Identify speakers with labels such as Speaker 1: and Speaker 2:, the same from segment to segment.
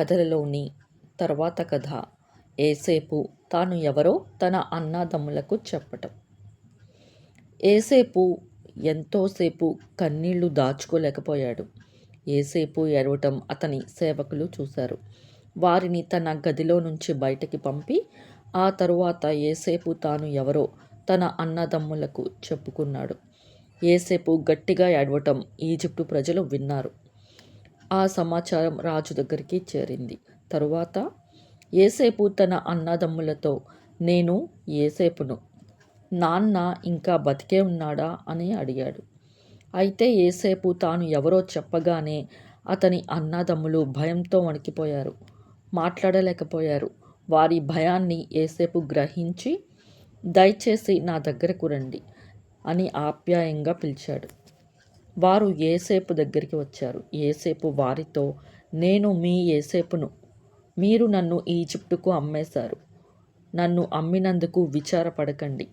Speaker 1: కథలలోని తర్వాత కథ ఏసేపు తాను ఎవరో తన అన్నదమ్ములకు చెప్పటం. ఏసేపు ఎంతోసేపు కన్నీళ్లు దాచుకోలేకపోయాడు. ఏసేపు ఏడవటం అతని సేవకులు చూశారు. వారిని తన గదిలో నుంచి బయటకి పంపి ఆ తరువాత ఏసేపు తాను ఎవరో తన అన్నదమ్ములకు చెప్పుకున్నాడు. ఏసేపు గట్టిగా ఏడవటం ఈజిప్టు ప్రజలు విన్నారు. ఆ సమాచారం రాజు దగ్గరికి చేరింది. తరువాత ఏసేపు తన అన్నదమ్ములతో, నేను ఏసేపును, నాన్న ఇంకా బతికే ఉన్నాడా అని అడిగాడు. అయితే ఏసేపు తాను ఎవరో చెప్పగానే అతని అన్నదమ్ములు భయంతో వణికిపోయారు. మాట్లాడలేకపోయారు. వారి భయాన్ని ఏసేపు గ్రహించి, దయచేసి నా దగ్గరకు రండి అని ఆప్యాయంగా పిలిచాడు. వారు ఏసేపు దగ్గరికి వచ్చారు. ఏసేపు వారితో, నేను మీ ఏసేపును. మీరు నన్ను ఈజిప్టుకు అమ్మేశారు. నన్ను అమ్మినందుకు విచారపడకండి.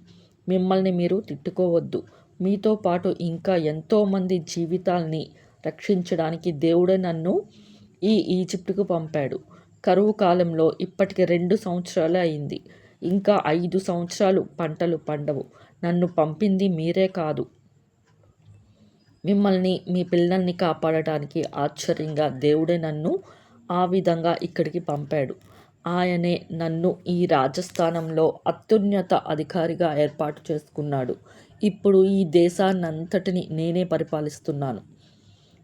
Speaker 1: మిమ్మల్ని మీరు తిట్టుకోవద్దు. మీతో పాటు ఇంకా ఎంతోమంది జీవితాల్ని రక్షించడానికి దేవుడే నన్ను ఈ ఈజిప్టుకు పంపాడు. కరువు కాలంలో ఇప్పటికి 2 సంవత్సరాలే అయింది. ఇంకా 5 సంవత్సరాలు పంటలు పండవు. నన్ను పంపింది మీరే కాదు, మిమ్మల్ని మీ పిల్లల్ని కాపాడటానికి ఆశ్చర్యంగా దేవుడే నన్ను ఆ విధంగా ఇక్కడికి పంపాడు. ఆయనే నన్ను ఈ రాజస్థానంలో అత్యున్నత అధికారిగా ఏర్పాటు చేసుకున్నాడు. ఇప్పుడు ఈ దేశాన్నంతటిని నేనే పరిపాలిస్తున్నాను.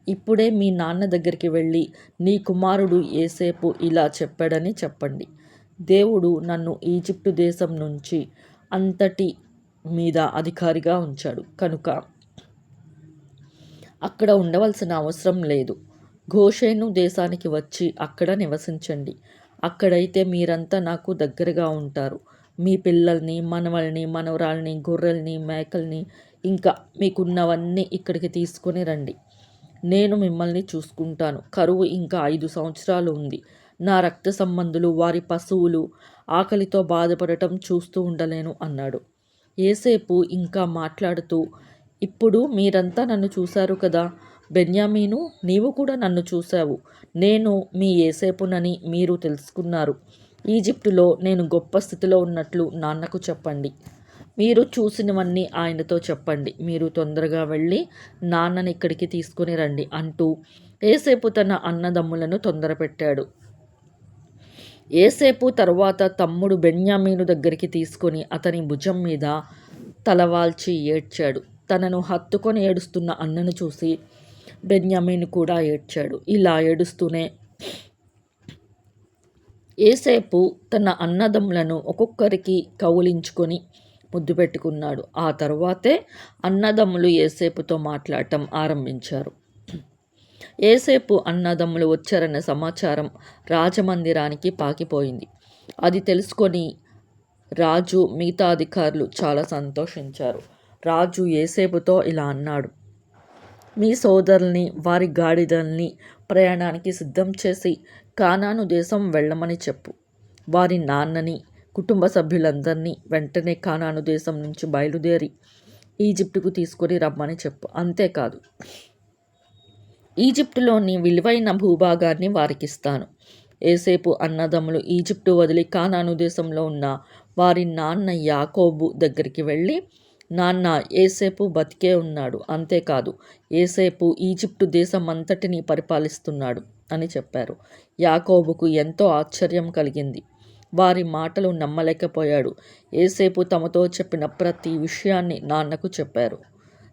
Speaker 1: ఇప్పుడే మీ నాన్న దగ్గరికి వెళ్ళి, నీ కుమారుడు ఏసేపు ఇలా చెప్పాడని చెప్పండి. దేవుడు నన్ను ఈజిప్టు దేశం నుంచి అంతటి మీద అధికారిగా ఉంచాడు కనుక అక్కడ ఉండవలసిన అవసరం లేదు. గోషేను దేశానికి వచ్చి అక్కడ నివసించండి. అక్కడైతే మీరంతా నాకు దగ్గరగా ఉంటారు. మీ పిల్లల్ని, మనవల్ని, మనవరాల్ని, గొర్రెల్ని, మేకల్ని, ఇంకా మీకున్నవన్నీ ఇక్కడికి తీసుకొని రండి. నేను మిమ్మల్ని చూసుకుంటాను. కరువు ఇంకా 5 సంవత్సరాలు ఉంది. నా రక్త సంబంధులు, వారి పశువులు ఆకలితో బాధపడటం చూస్తూ ఉండలేను అన్నాడు. ఏసేపు ఇంకా మాట్లాడుతూ, ఇప్పుడు మీరంతా నన్ను చూశారు కదా. బెన్యామీను, నీవు కూడా నన్ను చూశావు. నేను మీ ఏసేపునని మీరు తెలుసుకున్నారు. ఈజిప్టులో నేను గొప్ప స్థితిలో ఉన్నట్లు నాన్నకు చెప్పండి. మీరు చూసినవన్నీ ఆయనతో చెప్పండి. మీరు తొందరగా వెళ్ళి నాన్నని ఇక్కడికి తీసుకుని రండి అంటూ ఏసేపు తన అన్నదమ్ములను తొందరపెట్టాడు. ఏసేపు తరువాత తమ్ముడు బెన్యామీను దగ్గరికి తీసుకొని అతని భుజం మీద తలవాల్చి ఏడ్చాడు. తనను హత్తుకొని ఏడుస్తున్న అన్నను చూసి బెన్యామీను కూడా ఏడ్చాడు. ఇలా ఏడుస్తూనే ఏసేపు తన అన్నదమ్ములను ఒక్కొక్కరికి కౌలించుకొని ముద్దు పెట్టుకున్నాడు. ఆ తరువాతే అన్నదమ్ములు ఏసేపుతో మాట్లాడటం ఆరంభించారు. ఏసేపు అన్నదమ్ములు వచ్చారన్న సమాచారం రాజమందిరానికి పాకిపోయింది. అది తెలుసుకొని రాజు, మిగతా అధికారులు చాలా సంతోషించారు. రాజు ఏసేపుతో ఇలా అన్నాడు, మీ సోదరుల్ని, వారి గాడిదల్ని ప్రయాణానికి సిద్ధం చేసి కానాను దేశం వెళ్ళమని చెప్పు. వారి నాన్నని, కుటుంబ సభ్యులందరినీ వెంటనే కానాను దేశం నుంచి బయలుదేరి ఈజిప్టుకు తీసుకొని రమ్మని చెప్పు. అంతేకాదు, ఈజిప్టులోని విలువైన భూభాగాన్ని వారికిస్తాను. ఏసేపు అన్నదమ్ములు ఈజిప్టు వదిలి కానాను దేశంలో ఉన్న వారి నాన్న యాకోబు దగ్గరికి వెళ్ళి, నాన్న, ఏసేపు బతికే ఉన్నాడు. అంతేకాదు, ఏసేపు ఈజిప్టు దేశం అంతటినీ పరిపాలిస్తున్నాడు అని చెప్పారు. యాకోబుకు ఎంతో ఆశ్చర్యం కలిగింది. వారి మాటలు నమ్మలేకపోయాడు. ఏసేపు తమతో చెప్పిన ప్రతి విషయాన్ని నాన్నకు చెప్పారు.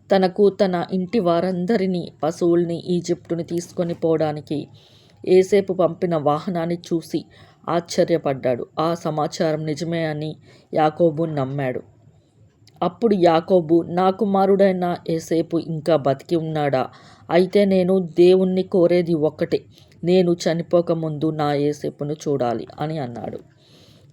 Speaker 1: తనకు, తన ఇంటి వారందరినీ, పశువుల్ని ఈజిప్టుని తీసుకొని పోవడానికి ఏసేపు పంపిన వాహనాన్ని చూసి ఆశ్చర్యపడ్డాడు. ఆ సమాచారం నిజమే అని యాకోబు నమ్మాడు. అప్పుడు యాకోబు, నా కుమారుడైన ఏసేపు ఇంకా బతికి ఉన్నాడా? అయితే నేను దేవుణ్ణి కోరేది ఒక్కటే, నేను చనిపోకముందు నా ఏసేపును చూడాలి అని అన్నాడు.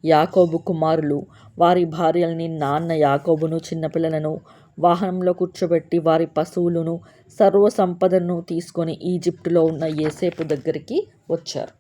Speaker 1: యాకోబు కుమారులు వారి భార్యల్ని, నాన్న యాకోబును, చిన్నపిల్లలను వాహనంలో కూర్చోబెట్టి వారి పశువులను, సర్వ సంపదను తీసుకొని ఈజిప్టులో ఉన్న ఏసేపు దగ్గరికి వచ్చారు.